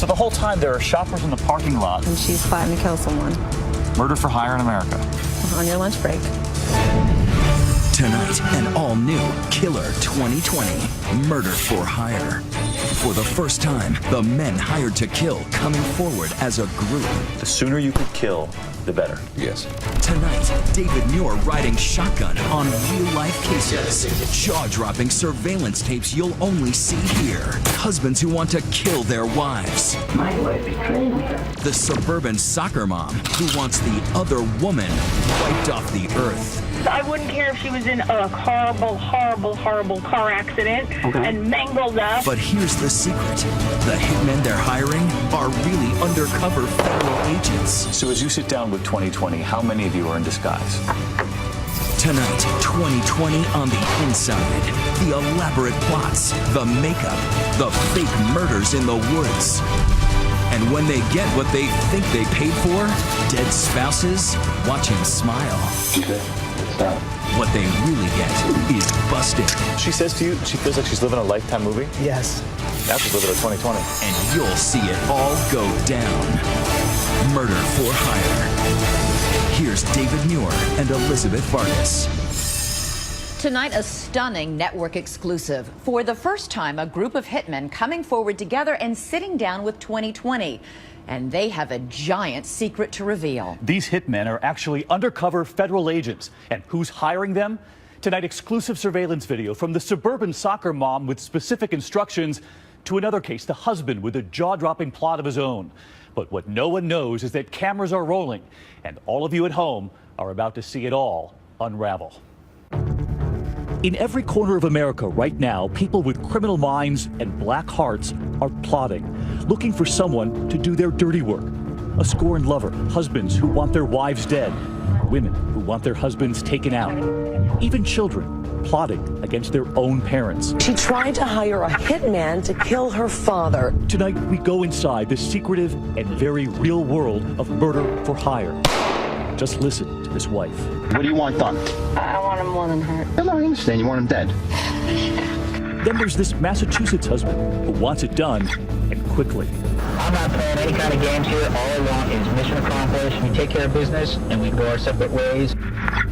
So the whole time there are shoppers in the parking lot. And she's plotting to kill someone. Murder for hire in America. On your lunch break. Tonight, an all-new Killer 2020, Murder for Hire. For the first time, the men hired to kill coming forward as a group. The sooner you could kill, the better. Yes. Tonight, David Muir riding shotgun on real-life cases. Jaw-dropping surveillance tapes you'll only see here. Husbands who want to kill their wives. My wife betrayed me. The suburban soccer mom who wants the other woman wiped off the earth. I wouldn't care if she was in a horrible, horrible, horrible car accident and mangled up. But here's the secret. The hitmen they're hiring are really undercover federal agents. So as you sit down with 2020, how many of you are in disguise? Tonight, 2020 on the inside. The elaborate plots, the makeup, the fake murders in the woods. And when they get what they think they paid for, dead spouses watch him smile. What they really get is busted. She says to you, she feels like she's living a Lifetime movie? Yes. Now she's living a 2020. And you'll see it all go down. Murder for Hire. Here's David Muir and Elizabeth Vargas. Tonight, a stunning network exclusive. For the first time, a group of hitmen coming forward together and sitting down with 2020. And they have a giant secret to reveal. These hitmen are actually undercover federal agents. And who's hiring them? Tonight, exclusive surveillance video from the suburban soccer mom with specific instructions to another case, the husband with a jaw-dropping plot of his own. But what no one knows is that cameras are rolling, and all of you at home are about to see it all unravel. In every corner of America right now, people with criminal minds and black hearts are plotting, looking for someone to do their dirty work. A scorned lover, husbands who want their wives dead, women who want their husbands taken out, even children plotting against their own parents. She tried to hire a hitman to kill her father. Tonight, we go inside the secretive and very real world of murder for hire. Just listen to this wife. What do you want done? I want him more than hurt. I don't understand. You want him dead. Then there's this Massachusetts husband who wants it done, and quickly. I'm not playing any kind of games here. All I want is mission accomplished. We take care of business, and we go our separate ways.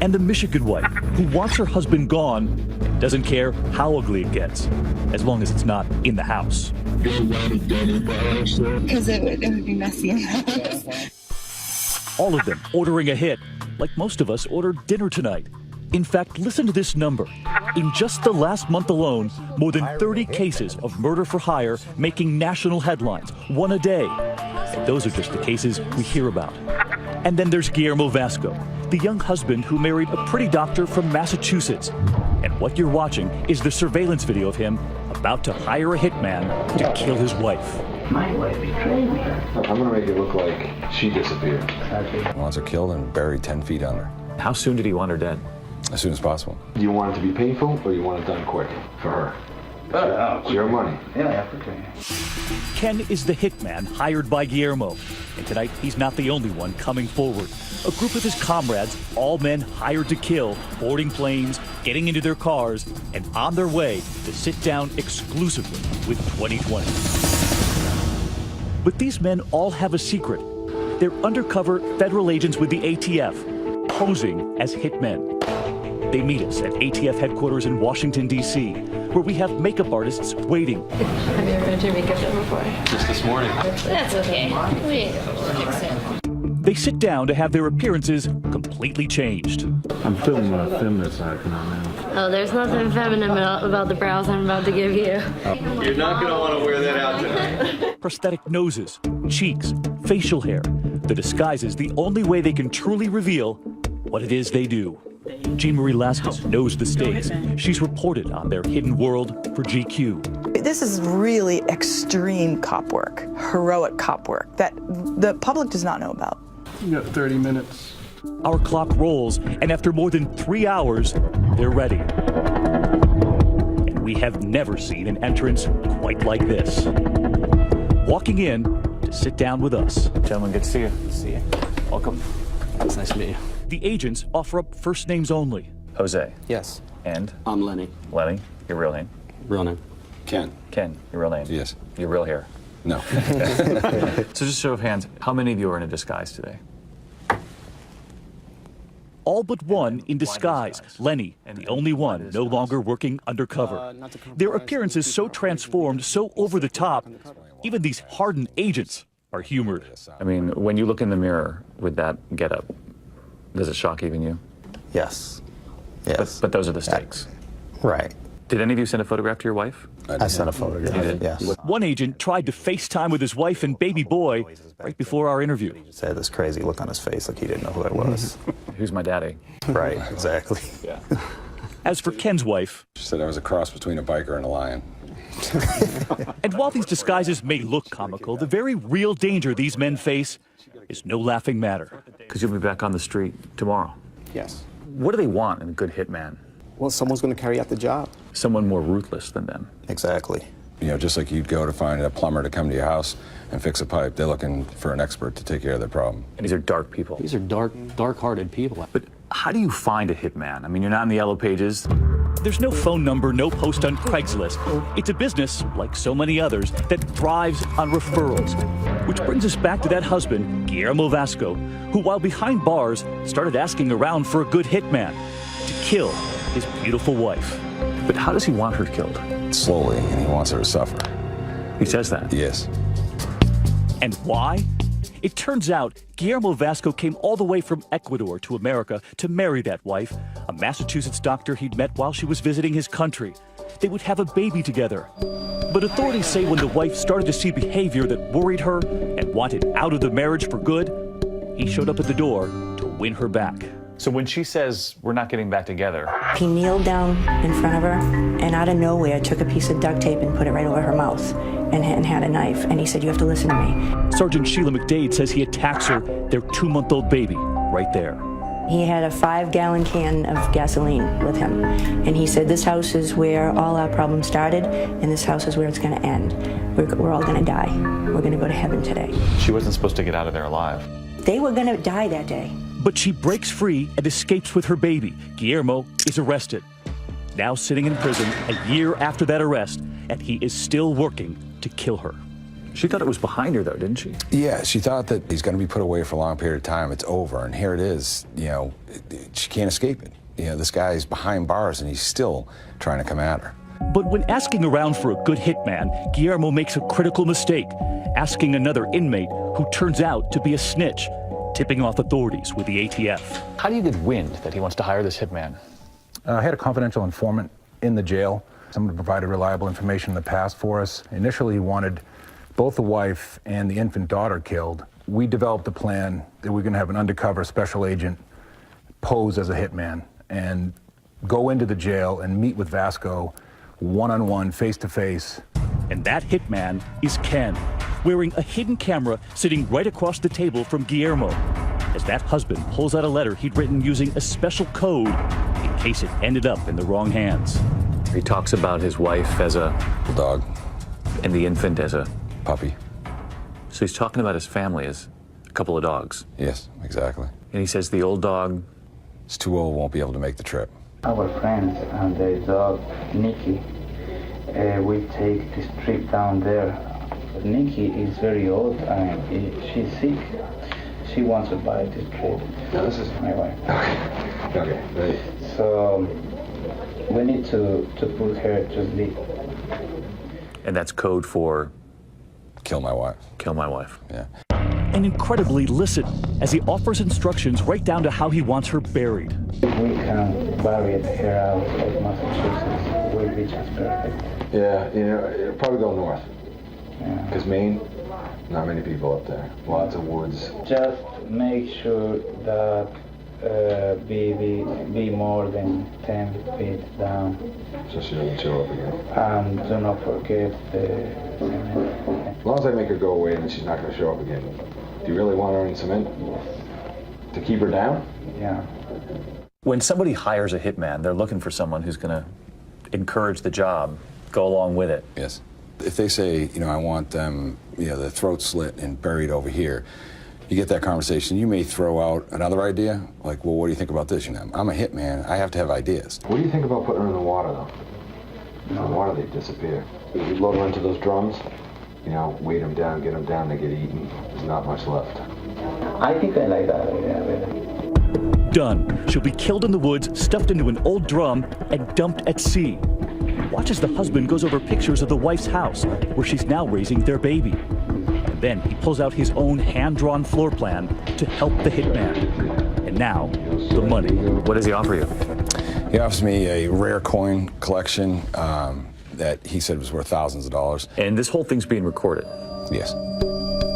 And the Michigan wife who wants her husband gone and doesn't care how ugly it gets, as long as it's not in the house. Because it would be messy in the house. All of them ordering a hit, like most of us ordered dinner tonight. In fact, listen to this number. In just the last month alone, more than 30 cases of murder for hire making national headlines, one a day. And those are just the cases we hear about. And then there's ģɪrᴅᴜᴜᴜ, the young husband who married a pretty doctor from Massachusetts. And what you're watching is the surveillance video of him about to hire a hitman to kill his wife. My wife betrayed me. I'm going to make it look like she disappeared. He wants her killed and buried 10 feet under. How soon did he want her dead? As soon as possible. Do you want it to be painful or you want it done quick for her? It's your money. Yeah, okay. Ken is the hitman hired by Guillermo. And tonight, he's not the only one coming forward. A group of his comrades, all men hired to kill, boarding planes, getting into their cars, and on their way to sit down exclusively with 2020. But these men all have a secret. They're undercover federal agents with the ATF, posing as hitmen. They meet us at ATF headquarters in Washington, D.C., where we have makeup artists waiting. Have you ever had your makeup done before? Just this morning. That's okay. We fix it. They sit down to have their appearances completely changed. I'm filming a feminine side now. Oh, there's nothing feminine about the brows I'm about to give you. You're not going to want to wear that out tonight. Prosthetic noses, cheeks, facial hair. The disguise is the only way they can truly reveal what it is they do. Jean Marie Laskus knows the stakes. She's reported on their hidden world for GQ. This is really extreme cop work, heroic cop work that the public does not know about. You got 30 minutes. Our clock rolls, and after more than 3 hours, they're ready. And we have never seen an entrance quite like this. Walking in to sit down with us. Gentlemen, good to see you. Good to see you. Welcome. It's nice to meet you. The agents offer up first names only. Jose. Yes. And? I'm Lenny. Lenny, your real name? Real name. Ken. Ken, your real name? Yes. Your real hair? No. So just show of hands, how many of you are in a disguise today? All but one in disguise. Lenny, the only one no longer working undercover. Their appearances so transformed, so over the top, even these hardened agents are humored. I mean, when you look in the mirror with that getup, does it shock even you? Yes. Yes. But those are the stakes. Right. Did any of you send a photograph to your wife? I sent a photograph. You did? Yes. One agent tried to FaceTime with his wife and baby boy right before our interview. He just had this crazy look on his face like he didn't know who I was. Who's my daddy? Right, exactly. Yeah. As for Ken's wife, She said I was a cross between a biker and a lion. and while these disguises may look comical, the very real danger these men face is no laughing matter. Because you'll be back on the street tomorrow. Yes. What do they want in a good hitman? Well, someone's going to carry out the job. Someone more ruthless than them. Exactly. You know, just like you'd go to find a plumber to come to your house and fix a pipe, they're looking for an expert to take care of their problem. And these are dark people. These are dark-hearted people. But how do you find a hitman? I mean, you're not in the yellow pages. There's no phone number, no post on Craigslist. It's a business, like so many others, that thrives on referrals. Which brings us back to that husband, Guillermo Vasco, who, while behind bars, started asking around for a good hitman to kill his beautiful wife. But how does he want her killed? Slowly, and he wants her to suffer. He says that? Yes. And why? It turns out Guillermo Vasco came all the way from Ecuador to America to marry that wife, a Massachusetts doctor he'd met while she was visiting his country. They would have a baby together. But authorities say when the wife started to see behavior that worried her and wanted out of the marriage for good, he showed up at the door to win her back. So when she says, we're not getting back together. He kneeled down in front of her and out of nowhere took a piece of duct tape and put it right over her mouth and had a knife. And he said, you have to listen to me. Sergeant Sheila McDade says he attacks her, their 2-month-old baby, right there. He had a 5-gallon can of gasoline with him. And he said, this house is where all our problems started, and this house is where it's going to end. We're all going to die. We're going to go to heaven today. She wasn't supposed to get out of there alive. They were going to die that day. But she breaks free and escapes with her baby. Guillermo is arrested. Now sitting in prison a year after that arrest, and he is still working to kill her. She thought it was behind her, though, didn't she? Yeah, she thought that he's going to be put away for a long period of time. It's over, and here it is. You know, she can't escape it. You know, this guy's behind bars, and he's still trying to come at her. But when asking around for a good hitman, Guillermo makes a critical mistake, asking another inmate who turns out to be a snitch, tipping off authorities with the ATF. How do you get wind that he wants to hire this hitman? I had a confidential informant in the jail. Someone provided reliable information in the past for us. Initially, he wanted both the wife and the infant daughter killed. We developed a plan that we're going to have an undercover special agent pose as a hitman and go into the jail and meet with Vasco one-on-one, face-to-face. And that hitman is Ken, wearing a hidden camera sitting right across the table from Guillermo, as that husband pulls out a letter he'd written using a special code in case it ended up in the wrong hands. He talks about his wife as a dog and the infant as a puppy. So he's talking about his family as a couple of dogs. Yes, exactly. And he says the old dog is too old, won't be able to make the trip. Our friends and their dog, Nikki, will take this trip down there. Nikki is very old and she's sick. She wants to buy this trip. No, this is my wife. Okay, right. So we need to put her to sleep. And that's code for kill my wife. Kill my wife. Yeah. And incredibly listen as he offers instructions right down to how he wants her buried. If we can bury it here out of Massachusetts, it will be just perfect. Yeah, you know, it'll probably go north. Yeah. Because Maine, not many people up there. Lots of woods. Just make sure that be more than 10 feet down. So she doesn't show up again. And do not forget the cement. As long as I make her go away and she's not going to show up again. Do you really want her in cement? To keep her down? Yeah. When somebody hires a hitman, they're looking for someone who's going to encourage the job, go along with it. Yes. If they say, you know, I want them, you know, the throat slit and buried over here, you get that conversation, you may throw out another idea, like, well, what do you think about this? You know, I'm a hitman, I have to have ideas. What do you think about putting her in the water, though? In the water, they disappear. You load her into those drums, you know, weight them down, get them down, they get eaten. There's not much left. I think I like that idea, really. Done. She'll be killed in the woods, stuffed into an old drum, and dumped at sea. Watch as the husband goes over pictures of the wife's house, where she's now raising their baby. And then he pulls out his own hand-drawn floor plan to help the hitman. And now, the money. What does he offer you? He offers me a rare coin collection that he said was worth thousands of dollars. And this whole thing's being recorded? Yes.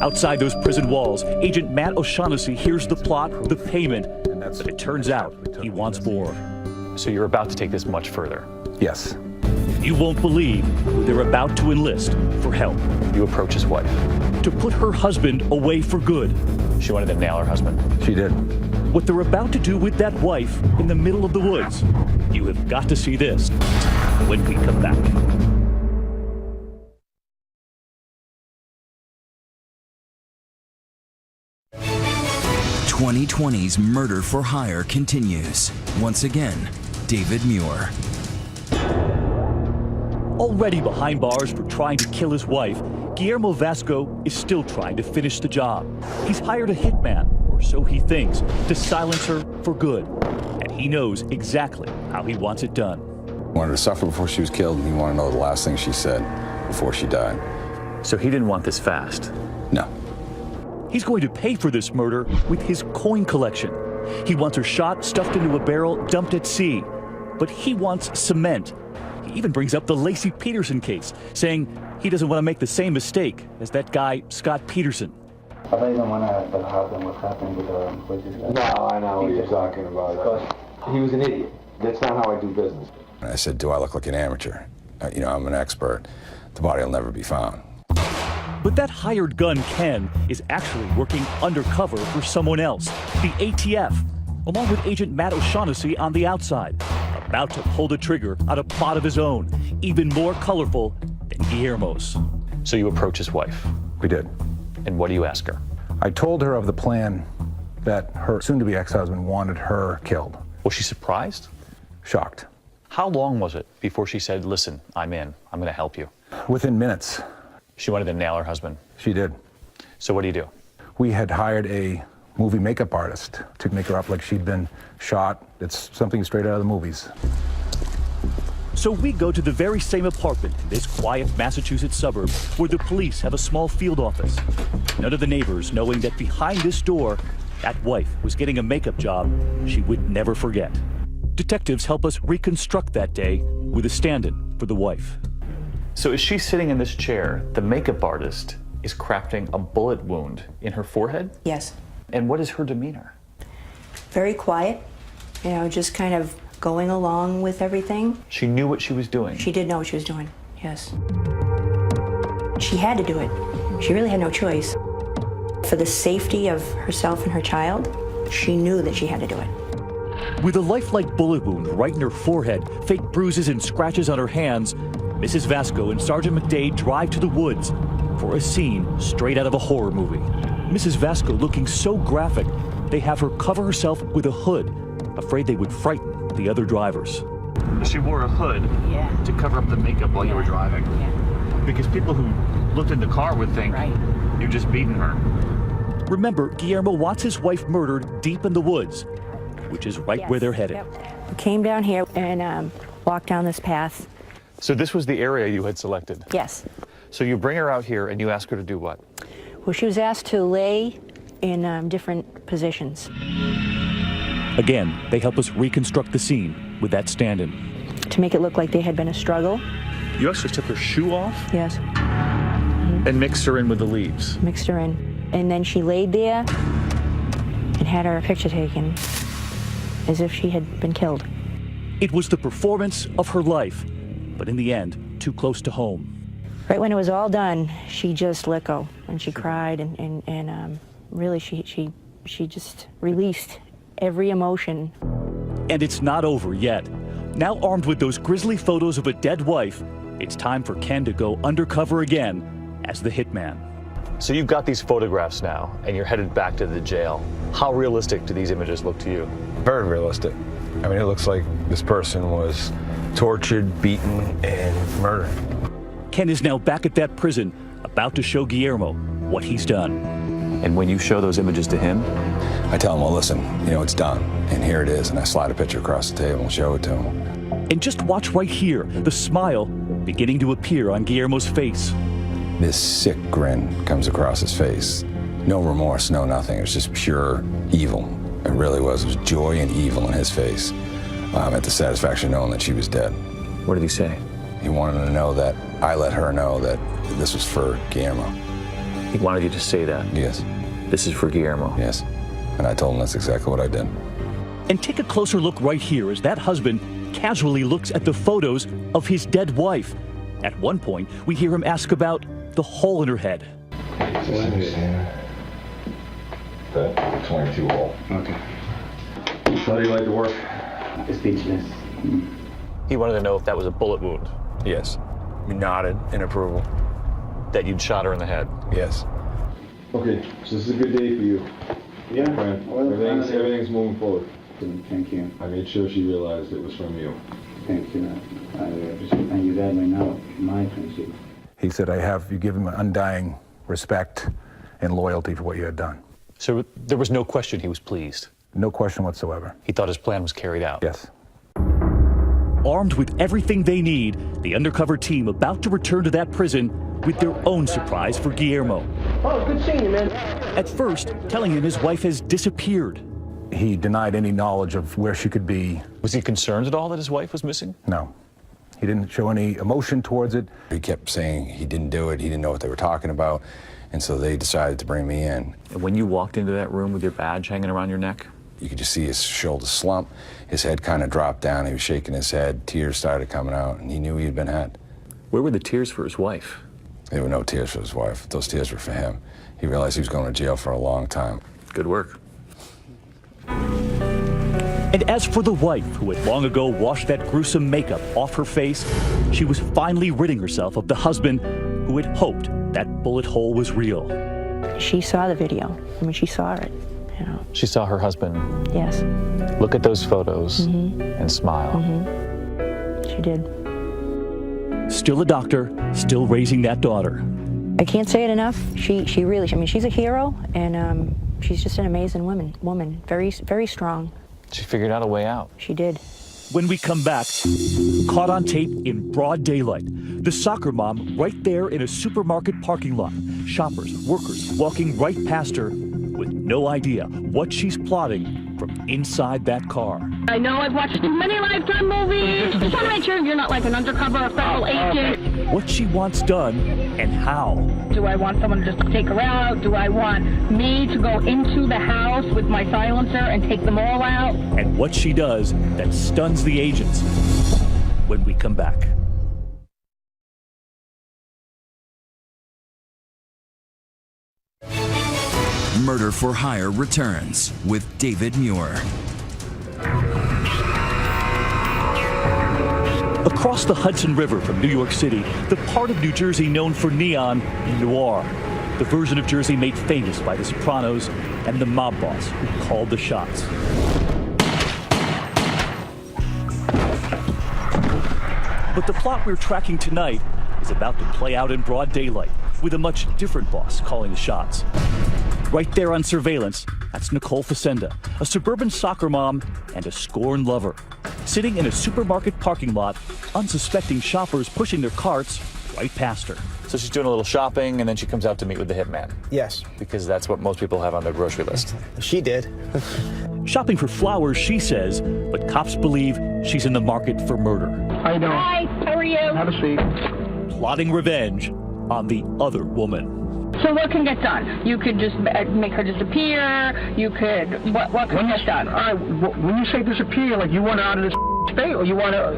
Outside those prison walls, Agent Matt O'Shaughnessy hears the plot, the payment, but it turns out he wants more. So you're about to take this much further? Yes. You won't believe who they're about to enlist for help. You approach his wife. To put her husband away for good. She wanted to nail her husband? She did. What they're about to do with that wife in the middle of the woods. You have got to see this when we come back. '20's murder for hire continues. Once again, David Muir. Already behind bars for trying to kill his wife, Guillermo Vasco is still trying to finish the job. He's hired a hitman, or so he thinks, to silence her for good. And he knows exactly how he wants it done. He wanted to suffer before she was killed, and he wanted to know the last thing she said before she died. So he didn't want this fast? No. He's going to pay for this murder with his coin collection. He wants her shot, stuffed into a barrel, dumped at sea. But he wants cement. He even brings up the Lacey Peterson case, saying he doesn't want to make the same mistake as that guy, Scott Peterson. I don't even want to happen what happened with this guy. No, I know what you're talking about. He was an idiot. That's not how I do business. And I said, do I look like an amateur? You know, I'm an expert. The body will never be found. But that hired gun, Ken, is actually working undercover for someone else, the ATF, along with Agent Matt O'Shaughnessy on the outside, about to pull the trigger on a plot of his own, even more colorful than Guillermo's. So you approach his wife? We did. And what do you ask her? I told her of the plan that her soon-to-be ex-husband wanted her killed. Was she surprised? Shocked. How long was it before she said, listen, I'm in, I'm going to help you? Within minutes. She wanted to nail her husband? She did. So what do you do? We had hired a movie makeup artist to make her up like she'd been shot. It's something straight out of the movies. So we go to the very same apartment in this quiet Massachusetts suburb where the police have a small field office. None of the neighbors knowing that behind this door, that wife was getting a makeup job she would never forget. Detectives help us reconstruct that day with a stand-in for the wife. So as she's sitting in this chair, the makeup artist is crafting a bullet wound in her forehead? Yes. And what is her demeanor? Very quiet, you know, just kind of going along with everything. She knew what she was doing? She did know what she was doing, yes. She had to do it. She really had no choice. For the safety of herself and her child, she knew that she had to do it. With a lifelike bullet wound right in her forehead, fake bruises and scratches on her hands, Mrs. Vasco and Sergeant McDade drive to the woods for a scene straight out of a horror movie. Mrs. Vasco looking so graphic, they have her cover herself with a hood, afraid they would frighten the other drivers. She wore a hood to cover up the makeup while you were driving. Because people who looked in the car would think you're just beating her. Remember, Guillermo wants his wife murdered deep in the woods, which is right where they're headed. We came down here and walked down this path. So this was the area you had selected? Yes. So you bring her out here and you ask her to do what? Well, she was asked to lay in different positions. Again, they help us reconstruct the scene with that stand-in. To make it look like there had been a struggle. You actually took her shoe off? Yes. And mixed her in with the leaves? Mixed her in. And then she laid there and had her picture taken as if she had been killed. It was the performance of her life, but in the end, too close to home. Right when it was all done, she just let go, and she cried, and really she just released every emotion. And it's not over yet. Now armed with those grisly photos of a dead wife, it's time for Ken to go undercover again as the hitman. So you've got these photographs now, and you're headed back to the jail. How realistic do these images look to you? Very realistic. I mean, it looks like this person was tortured, beaten, and murdered. Ken is now back at that prison, about to show Guillermo what he's done. And when you show those images to him, I tell him, well, listen, it's done, and here it is, and I slide a picture across the table and show it to him. And just watch right here, the smile beginning to appear on Guillermo's face. This sick grin comes across his face. No remorse, no nothing. It was just pure evil. It really was. It was joy and evil in his face at the satisfaction of knowing that she was dead. What did he say? He wanted to know that I let her know that this was for Guillermo. He wanted you to say that? Yes. This is for Guillermo? Yes. And I told him that's exactly what I did. And take a closer look right here as that husband casually looks at the photos of his dead wife. At one point, we hear him ask about the hole in her head. The 22 hole. Okay. How do you like to work? Speechless. He wanted to know if that was a bullet wound. Yes. He nodded in approval. That you'd shot her in the head. Yes. Okay, so this is a good day for you. Yeah. Friend. Well, Everything's moving forward. Thank you. I made sure she realized it was from you. Thank you. I appreciate it. And you got me now, my friendship. He said, you give him undying respect and loyalty for what you had done. So there was no question he was pleased? No question whatsoever. He thought his plan was carried out? Yes. Armed with everything they need, the undercover team about to return to that prison with their own surprise for Guillermo. Oh, good seeing you, man. At first, telling him his wife has disappeared. He denied any knowledge of where she could be. Was he concerned at all that his wife was missing? No. He didn't show any emotion towards it. He kept saying he didn't do it, he didn't know what they were talking about, and so they decided to bring me in. And when you walked into that room with your badge hanging around your neck? You could just see his shoulders slump, his head kind of dropped down, he was shaking his head, tears started coming out, and he knew he had been had. Where were the tears for his wife? There were no tears for his wife. Those tears were for him. He realized he was going to jail for a long time. Good work. And as for the wife, who had long ago washed that gruesome makeup off her face, she was finally ridding herself of the husband who had hoped that bullet hole was real. She saw the video. I mean, she saw it. She saw her husband. Yes. Look at those photos and smile. She did. Still a doctor, still raising that daughter. I can't say it enough. She really, I mean, she's a hero, and she's just an amazing woman. Very, very strong. She figured out a way out. She did. When we come back, caught on tape in broad daylight, the soccer mom right there in a supermarket parking lot. Shoppers, workers walking right past her with no idea what she's plotting from inside that car. I know I've watched too many Lifetime movies. Just want to make sure you're not like an undercover federal agent. What she wants done and how. Do I want someone to just take her out? Do I want me to go into the house with my silencer and take them all out? And what she does that stuns the agents when we come back. Murder for Hire returns with David Muir. Across the Hudson River from New York City, the part of New Jersey known for neon noir, the version of Jersey made famous by The Sopranos and the mob boss who called the shots. But the plot we're tracking tonight is about to play out in broad daylight with a much different boss calling the shots. Right there on surveillance, that's Nicole Facenda, a suburban soccer mom and a scorned lover. Sitting in a supermarket parking lot, unsuspecting shoppers pushing their carts right past her. So she's doing a little shopping, and then she comes out to meet with the hitman. Yes. Because that's what most people have on their grocery list. She did. Shopping for flowers, she says, but cops believe she's in the market for murder. How you doing? Hi, how are you? Have a seat. Plotting revenge on the other woman. So what can get done? You could just make her disappear. You could, what can get done? All right, when you say disappear, like you want her out of this state, or you want to,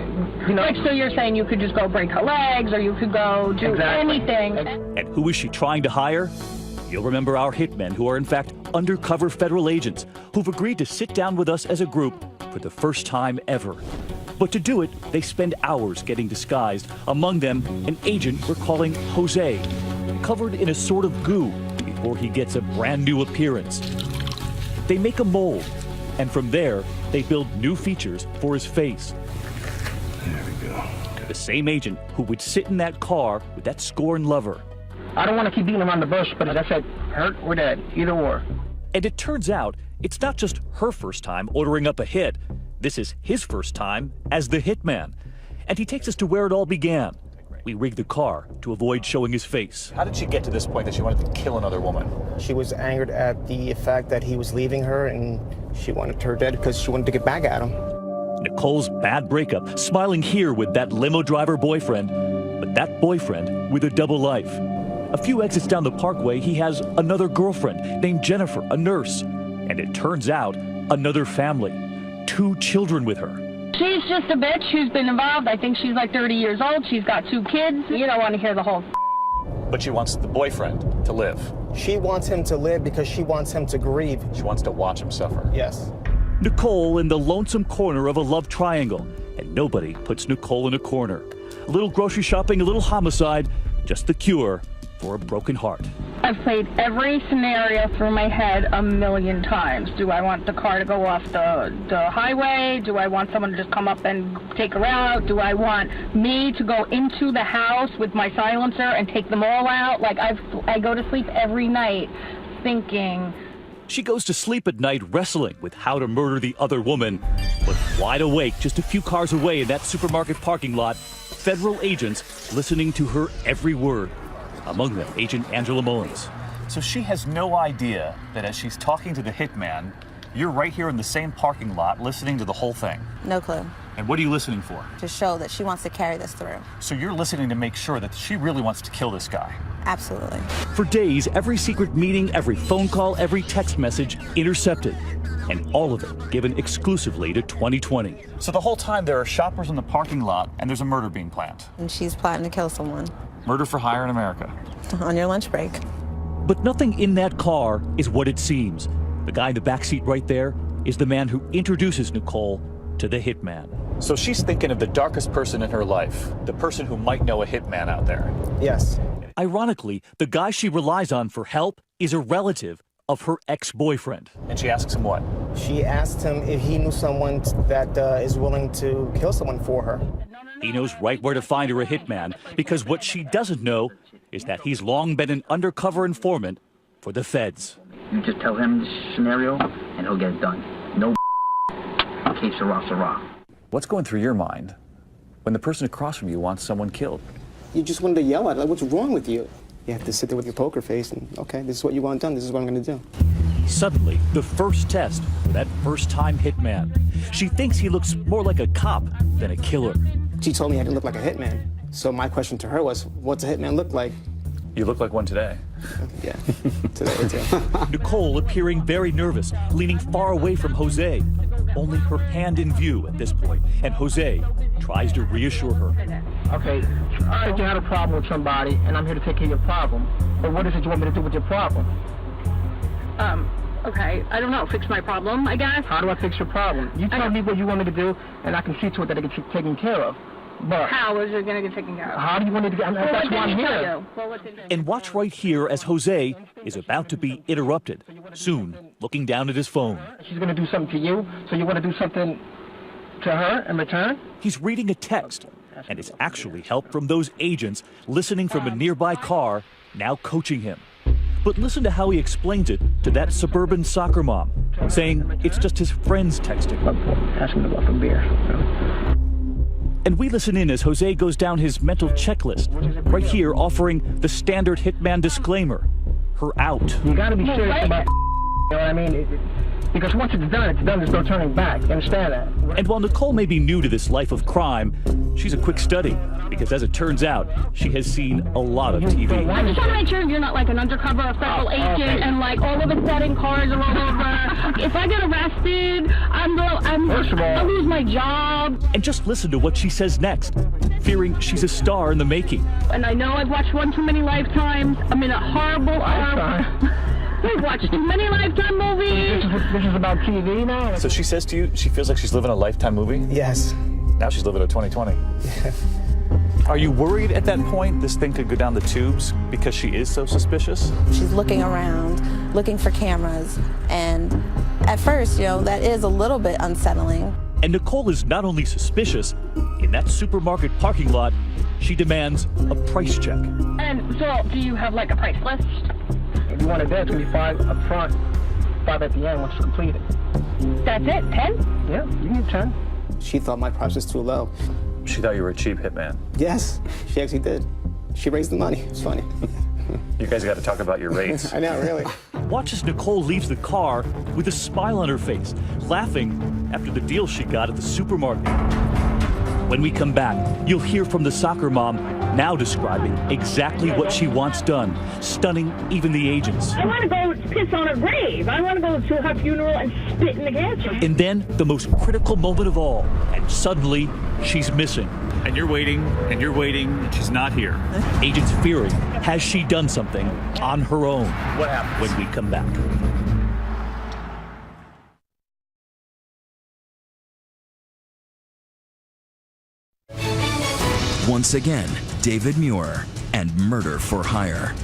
Like, so you're saying you could just go break her legs, or you could go do anything. And who is she trying to hire? You'll remember our hitmen, who are in fact undercover federal agents, who've agreed to sit down with us as a group for the first time ever. But to do it, they spend hours getting disguised. Among them, an agent we're calling Jose, covered in a sort of goo before he gets a brand new appearance. They make a mold, and from there, they build new features for his face. There we go. The same agent who would sit in that car with that scorned lover. I don't want to keep beating around the bush, but as I said, hurt or dead, either or. And it turns out it's not just her first time ordering up a hit. This is his first time as the hitman. And he takes us to where it all began. We rigged the car to avoid showing his face. How did she get to this point that she wanted to kill another woman? She was angered at the fact that he was leaving her, and she wanted her dead because she wanted to get back at him. Nicole's bad breakup, smiling here with that limo driver boyfriend, but that boyfriend with a double life. A few exits down the parkway, he has another girlfriend named Jennifer, a nurse. And it turns out, another family. 2 children with her. She's just a bitch who's been involved. I think she's like 30 years old. She's got 2 kids. You don't want to hear the whole. But she wants the boyfriend to live. She wants him to live because she wants him to grieve. She wants to watch him suffer. Yes. Nicole in the lonesome corner of a love triangle. And nobody puts Nicole in a corner. A little grocery shopping, a little homicide, just the cure for a broken heart. I've played every scenario through my head a million times. Do I want the car to go off the highway? Do I want someone to just come up and take her out? Do I want me to go into the house with my silencer and take them all out? Like, I go to sleep every night thinking. She goes to sleep at night wrestling with how to murder the other woman. But wide awake, just a few cars away in that supermarket parking lot, federal agents listening to her every word. Among them, Agent Angela Mullins. So she has no idea that as she's talking to the hitman, you're right here in the same parking lot listening to the whole thing. No clue. And what are you listening for? To show that she wants to carry this through. So you're listening to make sure that she really wants to kill this guy. Absolutely. For days, every secret meeting, every phone call, every text message intercepted. And all of it given exclusively to 2020. So the whole time there are shoppers in the parking lot and there's a murder being planned. And she's plotting to kill someone. Murder for hire in America. On your lunch break. But nothing in that car is what it seems. The guy in the backseat right there is the man who introduces Nicole to the hitman. So she's thinking of the darkest person in her life, the person who might know a hitman out there. Yes. Ironically, the guy she relies on for help is a relative of her ex-boyfriend. And she asks him what? She asked him if he knew someone that is willing to kill someone for her. He knows right where to find her a hitman, because what she doesn't know is that he's long been an undercover informant for the feds. You just tell him the scenario, and he'll get it done. No case Sarah. What's going through your mind when the person across from you wants someone killed? You just wanted to yell at her, like, what's wrong with you? You have to sit there with your poker face and, okay, this is what you want done, this is what I'm going to do. Suddenly, the first test for that first-time hitman. She thinks he looks more like a cop than a killer. She told me I didn't look like a hitman. So my question to her was, what's a hitman look like? You look like one today. Yeah, today too. Nicole appearing very nervous, leaning far away from Jose. Only her hand in view at this point, and Jose tries to reassure her. Okay, I think you had a problem with somebody, and I'm here to take care of your problem. But what is it you want me to do with your problem? Okay, I don't know, fix my problem, I guess. How do I fix your problem? You tell me what you want me to do, and I can see to it that it gets taken care of. But how is it going to get taken care of? How do you want me to get? That's why I'm here. And watch right here as Jose is about to be interrupted, soon looking down at his phone. She's going to do something to you, so you want to do something to her in return? He's reading a text, and it's actually help from those agents listening from a nearby car, now coaching him. But listen to how he explains it to that suburban soccer mom, saying it's just his friends texting. Ask me to go for beer. And we listen in as Jose goes down his mental checklist, right here offering the standard hitman disclaimer, her out. You got to be serious about, you know what I mean? Because once it's done, there's no turning back. You understand that? And while Nicole may be new to this life of crime, she's a quick study, because as it turns out, she has seen a lot of TV. I'm just trying to make sure you're not like an undercover federal agent and like all of a sudden cars are all over. If I get arrested, I'll lose my job. And just listen to what she says next, fearing she's a star in the making. And I know I've watched one too many Lifetimes. I'm in a horrible... We've watched too many Lifetime movies. This is about TV now? So she says to you, she feels like she's living a Lifetime movie? Yes. Now she's living a 2020. Yeah. Are you worried at that point this thing could go down the tubes because she is so suspicious? She's looking around, looking for cameras, and at first, that is a little bit unsettling. And Nicole is not only suspicious, in that supermarket parking lot, she demands a price check. And so, do you have like a price list? If you want it there, it's going to be 5 up front, 5 at the end once it's completed. That's it? 10? Yeah, you can get 10. She thought my price was too low. She thought you were a cheap hitman. Yes, she actually did. She raised the money. It's funny. You guys got to talk about your rates. I know, really. Watch as Nicole leaves the car with a smile on her face, laughing after the deal she got at the supermarket. When we come back, you'll hear from the soccer mom now describing exactly what she wants done, stunning even the agents. I want to go piss on her grave. I want to go to her funeral and spit in the gas jet. And then the most critical moment of all, and suddenly she's missing. And you're waiting, and she's not here. Agents fearing, has she done something on her own? What happens when we come back? Once again, David Muir and Murder for Hire.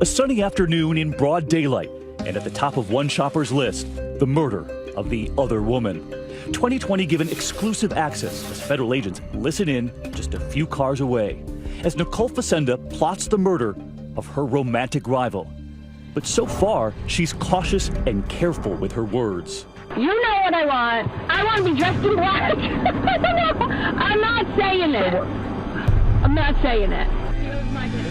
A sunny afternoon in broad daylight, and at the top of one shopper's list, the murder of the other woman. 2020 given exclusive access as federal agents listen in just a few cars away, as Nicole Facenda plots the murder of her romantic rival. But so far, she's cautious and careful with her words. You know what I want. I want to be dressed in black. I'm not saying it. I'm not saying it.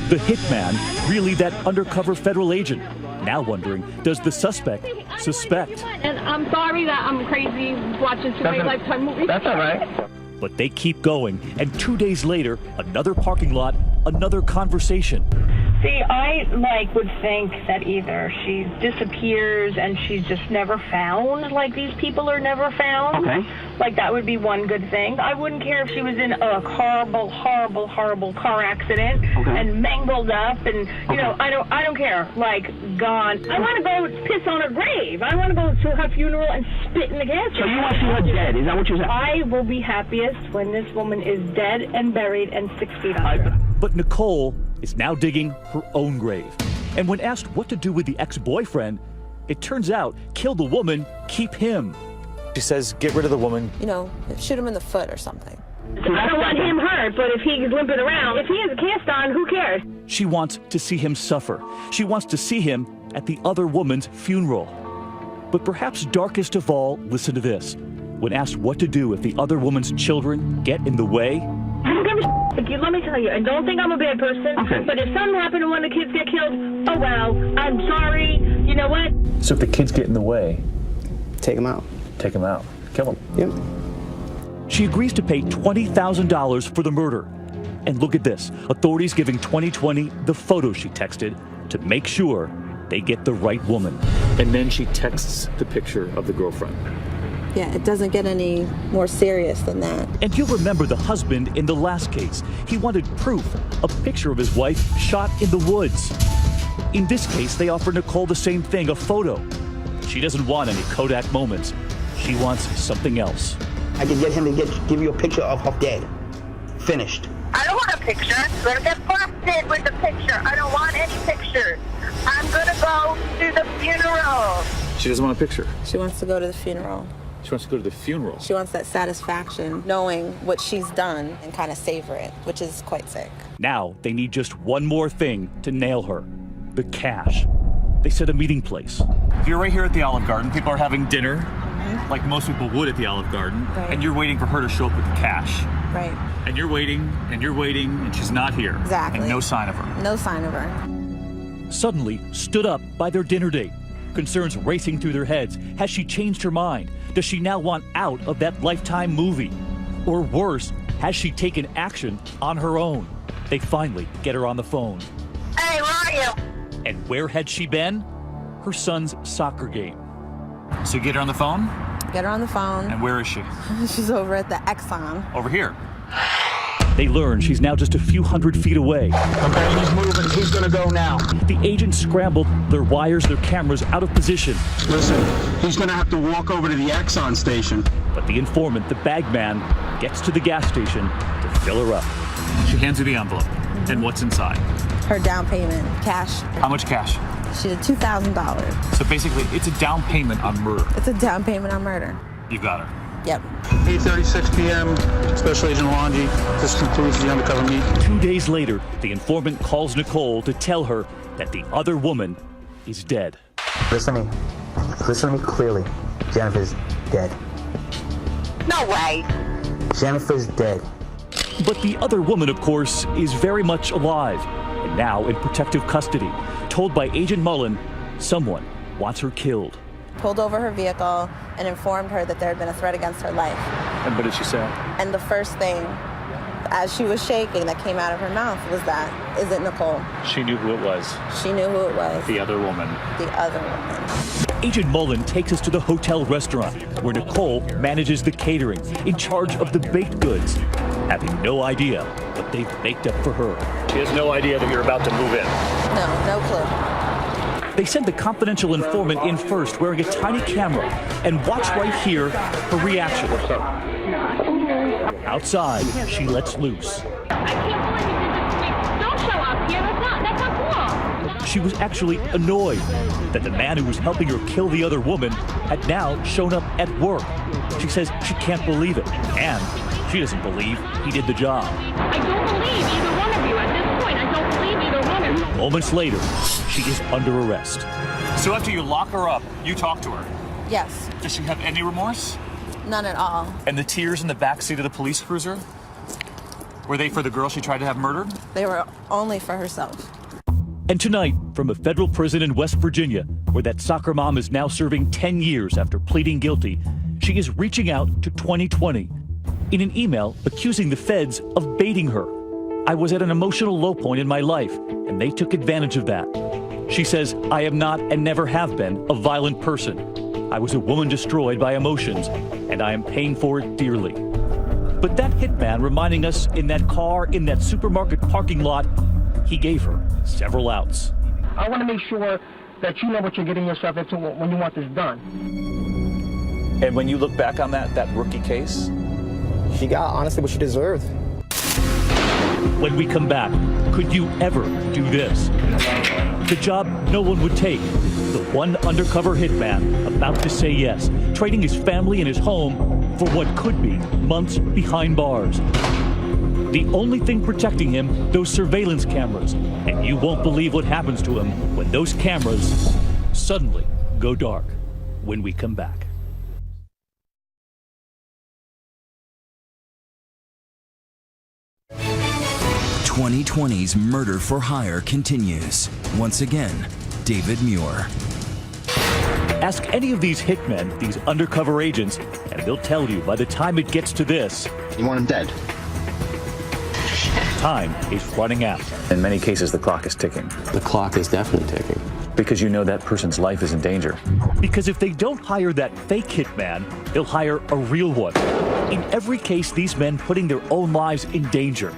The hitman, really that undercover federal agent. Now wondering, does the suspect suspect? And I'm sorry that I'm crazy watching too many Lifetime movies. That's all right. But they keep going, and 2 days later, another parking lot, another conversation. See, I would think that either she disappears and she's just never found, like these people are never found. Okay. Like that would be one good thing. I wouldn't care if she was in a horrible, horrible, horrible car accident and mangled up, and you know, I don't care. Like gone. I want to go piss on her grave. I want to go to her funeral and spit in the gas jet. So you want to see her dead? Is that what you're saying? I will be happiest when this woman is dead and buried and 6 feet under. But Nicole is now digging her own grave. And when asked what to do with the ex-boyfriend, it turns out, kill the woman, keep him. She says, get rid of the woman. You know, shoot him in the foot or something. I don't want him hurt, but if he's limping around, if he has a cast on, who cares? She wants to see him suffer. She wants to see him at the other woman's funeral. But perhaps darkest of all, listen to this. When asked what to do if the other woman's children get in the way, I don't give a let me tell you, and don't think I'm a bad person, but if something happened and one of the kids get killed, oh well, I'm sorry, you know what? So if the kids get in the way, take them out. Take them out. Kill them. Yep. She agrees to pay $20,000 for the murder. And look at this. Authorities giving 2020 the photo she texted to make sure they get the right woman. And then she texts the picture of the girlfriend. Yeah, it doesn't get any more serious than that. And you'll remember the husband in the last case. He wanted proof, a picture of his wife shot in the woods. In this case, they offer Nicole the same thing, a photo. She doesn't want any Kodak moments. She wants something else. I can get him to give you a picture of her dead. Finished. I don't want a picture. Let's get busted with the picture. I don't want any pictures. I'm gonna go to the funeral. She doesn't want a picture. She wants to go to the funeral. She wants to go to the funeral. She wants that satisfaction, knowing what she's done and kind of savor it, which is quite sick. Now they need just one more thing to nail her, the cash. They set a meeting place. You're right here at the Olive Garden. People are having dinner, like most people would at the Olive Garden, and you're waiting for her to show up with the cash. Right. And you're waiting, and she's not here. Exactly. And no sign of her. No sign of her. Suddenly stood up by their dinner date. Concerns racing through their heads. Has she changed her mind? Does she now want out of that Lifetime movie? Or worse, has she taken action on her own? They finally get her on the phone. Hey, where are you? And where had she been? Her son's soccer game. So you get her on the phone? Get her on the phone. And where is she? She's over at the Exxon. Over here. They learn she's now just a few hundred feet away. Okay, he's moving. He's gonna go now. The agents scrambled their wires, their cameras out of position. Listen, he's gonna have to walk over to the Exxon station. But the informant, the bag man, gets to the gas station to fill her up. She hands you the envelope. And what's inside? Her down payment, cash. How much cash? She did $2,000. So basically, it's a down payment on murder. It's a down payment on murder. You got her. Yep. 8:36 p.m. Special Agent Longi. This concludes the undercover meet. 2 days later, the informant calls Nicole to tell her that the other woman is dead. Listen to me. Listen to me clearly. Jennifer's dead. No way. Jennifer's dead. But the other woman, of course, is very much alive and now in protective custody, told by Agent Mullen someone wants her killed. Pulled over her vehicle and informed her that there had been a threat against her life. And what did she say? And the first thing, as she was shaking, that came out of her mouth was that, "Is it Nicole?" She knew who it was. She knew who it was. The other woman. The other woman. Agent Mullen takes us to the hotel restaurant where Nicole manages the catering, in charge of the baked goods, having no idea what they've baked up for her. She has no idea that you're about to move in. No clue. They send the confidential informant in first, wearing a tiny camera, and watch right here her reaction. What's up? Outside, she lets loose. Don't show up here. That's not cool. She was actually annoyed that the man who was helping her kill the other woman had now shown up at work. She says she can't believe it, and she doesn't believe he did the job. I don't believe either one of you at this point. I don't believe either one of you. Moments later, she is under arrest. So after you lock her up, you talk to her. Yes. Does she have any remorse? None at all. And the tears in the backseat of the police cruiser? Were they for the girl she tried to have murdered? They were only for herself. And tonight, from a federal prison in West Virginia, where that soccer mom is now serving 10 years after pleading guilty, she is reaching out to 2020 in an email accusing the feds of baiting her. "I was at an emotional low point in my life, and they took advantage of that." She says, "I am not and never have been a violent person. I was a woman destroyed by emotions, and I am paying for it dearly." But that hitman reminding us in that car in that supermarket parking lot, he gave her several outs. I want to make sure that you know what you're getting yourself into when you want this done. And when you look back on that rookie case, she got honestly what she deserved. When we come back, could you ever do this? The job no one would take. The one undercover hitman about to say yes, trading his family and his home for what could be months behind bars. The only thing protecting him, those surveillance cameras. And you won't believe what happens to him when those cameras suddenly go dark. When we come back. 2020's murder for hire continues. Once again, David Muir. Ask any of these hitmen, these undercover agents, and they'll tell you by the time it gets to this, you want him dead. Time is running out. In many cases, the clock is ticking. The clock is definitely ticking. Because you know that person's life is in danger. Because if they don't hire that fake hitman, they'll hire a real one. In every case, these men putting their own lives in danger.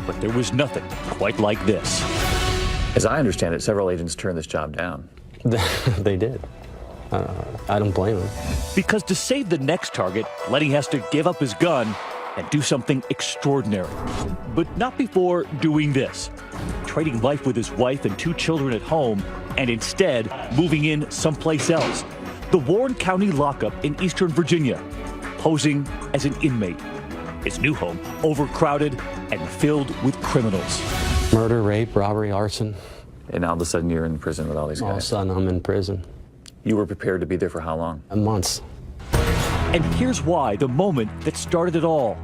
But there was nothing quite like this. As I understand it, several agents turned this job down. They did. I don't blame them. Because to save the next target, Lenny has to give up his gun and do something extraordinary. But not before doing this. Trading life with his wife and 2 children at home, and instead moving in someplace else. The Warren County lockup in Eastern Virginia, posing as an inmate. His new home overcrowded and filled with criminals. Murder, rape, robbery, arson. And all of a sudden you're in prison with all these guys. All of a sudden I'm in prison. You were prepared to be there for how long? Months. And here's why, the moment that started it all.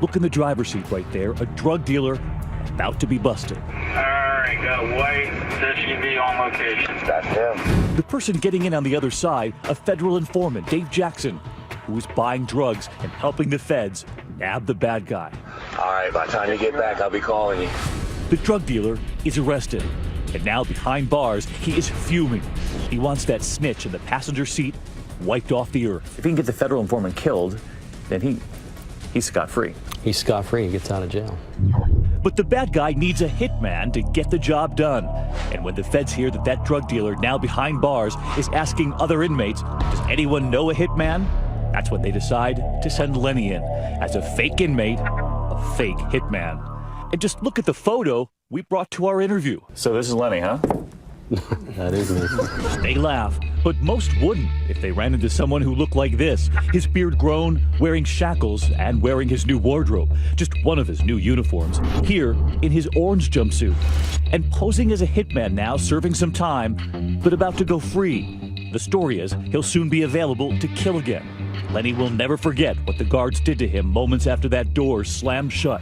Look in the driver's seat right there, a drug dealer about to be busted. All right, got a white SUV on location. That's him. The person getting in on the other side, a federal informant, Dave Jackson, who was buying drugs and helping the feds nab the bad guy. All right, by the time you get back, I'll be calling you. The drug dealer is arrested, and now behind bars, he is fuming. He wants that snitch in the passenger seat wiped off the earth. If he can get the federal informant killed, then he's scot-free. He's scot-free, he gets out of jail. But the bad guy needs a hitman to get the job done. And when the feds hear that that drug dealer, now behind bars, is asking other inmates, does anyone know a hitman? That's when they decide to send Lenny in as a fake inmate, a fake hitman. And just look at the photo we brought to our interview. So this is Lenny, huh? That is me. They laugh, but most wouldn't if they ran into someone who looked like this. His beard grown, wearing shackles, and wearing his new wardrobe, just one of his new uniforms, here in his orange jumpsuit. And posing as a hitman now, serving some time, but about to go free. The story is he'll soon be available to kill again. Lenny will never forget what the guards did to him moments after that door slammed shut.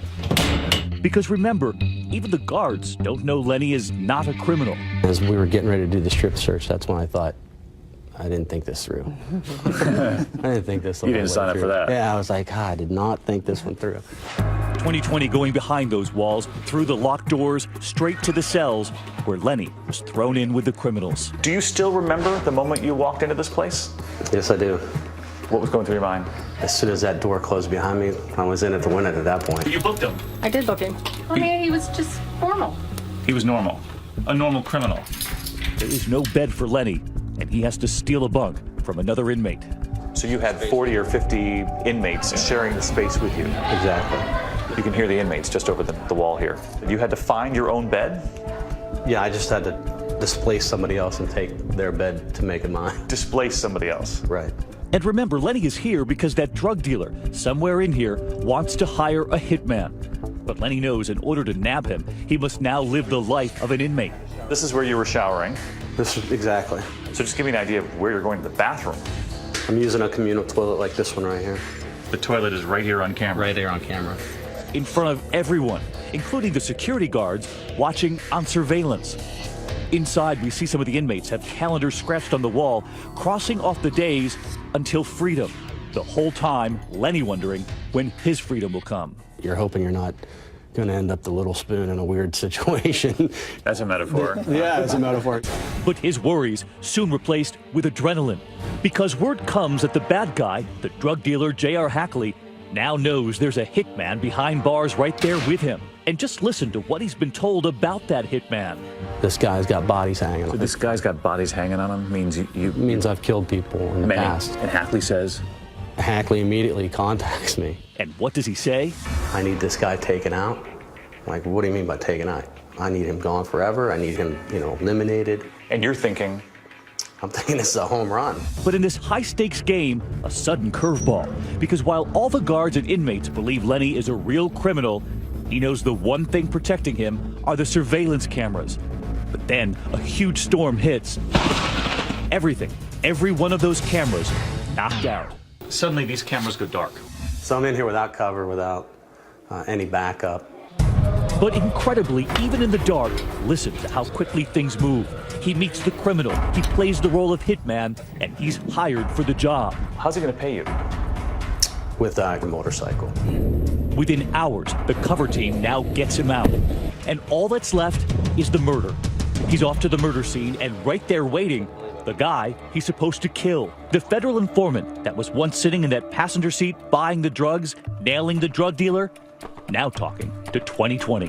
Because remember, even the guards don't know Lenny is not a criminal. As we were getting ready to do the strip search, that's when I thought, I didn't think this through. I didn't think this through. You didn't sign up for that. Yeah, I was like, I did not think this one through. 2020 going behind those walls, through the locked doors, straight to the cells, where Lenny was thrown in with the criminals. Do you still remember the moment you walked into this place? Yes, I do. What was going through your mind? As soon as that door closed behind me, I was in it to win it at that point. You booked him. I did book him. I mean, he was just normal. He was normal. A normal criminal. There is no bed for Lenny, and he has to steal a bunk from another inmate. So you had 40 or 50 inmates sharing the space with you. Exactly. You can hear the inmates just over the wall here. You had to find your own bed? Yeah, I just had to displace somebody else and take their bed to make it mine. Displace somebody else? Right. And remember, Lenny is here because that drug dealer, somewhere in here, wants to hire a hitman. But Lenny knows in order to nab him, he must now live the life of an inmate. This is where you were showering. Exactly. So just give me an idea of where you're going to the bathroom. I'm using a communal toilet like this one right here. The toilet is right here on camera. Right there on camera. In front of everyone, including the security guards, watching on surveillance. Inside, we see some of the inmates have calendars scratched on the wall, crossing off the days until freedom. The whole time, Lenny wondering when his freedom will come. You're hoping you're not going to end up the little spoon in a weird situation. That's a metaphor. Yeah, it's a metaphor. But his worries soon replaced with adrenaline, because word comes that the bad guy, the drug dealer J.R. Hackley, now knows there's a hitman behind bars right there with him. And just listen to what he's been told about that hitman. This guy's got bodies hanging on him. So this guy's got bodies hanging on him means you means I've killed people in the past. And Hackley says? Hackley immediately contacts me. And what does he say? I need this guy taken out. Like, what do you mean by taken out? I need him gone forever. I need him, eliminated. And you're thinking? I'm thinking this is a home run. But in this high-stakes game, a sudden curveball. Because while all the guards and inmates believe Lenny is a real criminal, he knows the one thing protecting him are the surveillance cameras. But then a huge storm hits. Everything, every one of those cameras, knocked out. Suddenly these cameras go dark. So I'm in here without cover, without any backup. But incredibly, even in the dark, listen to how quickly things move. He meets the criminal, he plays the role of hitman, and he's hired for the job. How's he going to pay you? With a motorcycle. Within hours, the cover team now gets him out. And all that's left is the murder. He's off to the murder scene, and right there waiting, the guy he's supposed to kill. The federal informant that was once sitting in that passenger seat buying the drugs, nailing the drug dealer, now talking to 2020.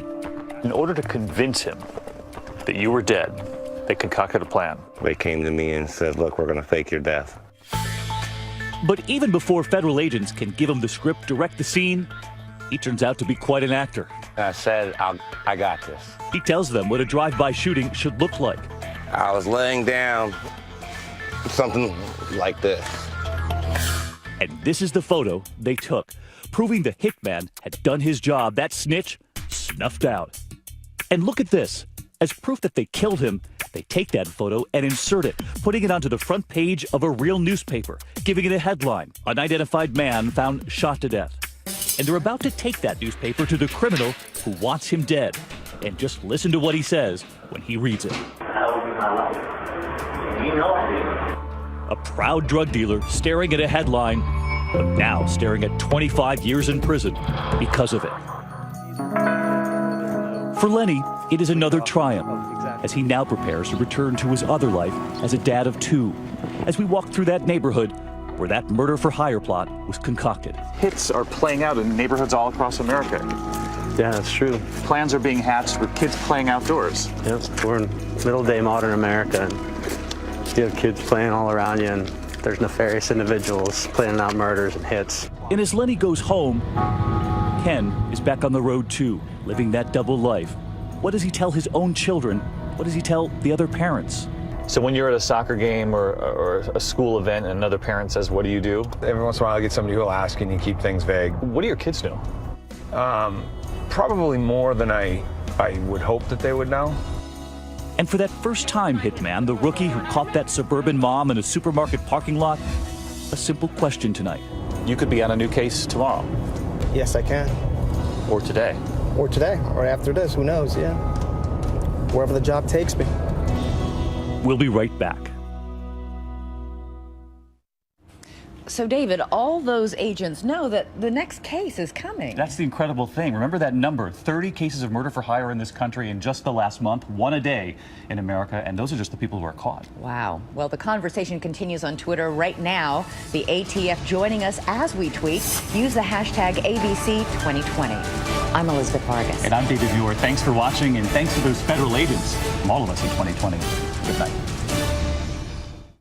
In order to convince him that you were dead, they concocted a plan. They came to me and said, look, we're going to fake your death. But even before federal agents can give him the script, direct the scene, he turns out to be quite an actor. I said, I got this. He tells them what a drive-by shooting should look like. I was laying down something like this. And this is the photo they took, proving the hitman had done his job. That snitch snuffed out. And look at this. As proof that they killed him, they take that photo and insert it, putting it onto the front page of a real newspaper, giving it a headline, "Unidentified man found shot to death." And they're about to take that newspaper to the criminal who wants him dead. And just listen to what he says when he reads it. A proud drug dealer staring at a headline, but now staring at 25 years in prison because of it. For Lenny, it is another triumph, as he now prepares to return to his other life as a dad of two, as we walk through that neighborhood where that murder-for-hire plot was concocted. Hits are playing out in neighborhoods all across America. Yeah, that's true. Plans are being hatched with kids playing outdoors. Yep, we're in middle-day modern America, and you have kids playing all around you, and there's nefarious individuals planning out murders and hits. And as Lenny goes home, Ken is back on the road too, living that double life. What does he tell his own children What does he tell the other parents? So when you're at a soccer game or a school event and another parent says, what do you do? Every once in a while I get somebody who will ask and you keep things vague. What do your kids know? Probably more than I would hope that they would know. And for that first-time hitman, the rookie who caught that suburban mom in a supermarket parking lot, a simple question tonight. You could be on a new case tomorrow. Yes, I can. Or today. Or today, or after this, who knows, yeah. Wherever the job takes me. We'll be right back. So, David, all those agents know that the next case is coming. That's the incredible thing. Remember that number, 30 cases of murder for hire in this country in just the last month, one a day in America, and those are just the people who are caught. Wow. Well, the conversation continues on Twitter right now. The ATF joining us as we tweet. Use the hashtag ABC2020. I'm Elizabeth Vargas. And I'm David Muir. Thanks for watching, and thanks to those federal agents from all of us in 2020. Good night.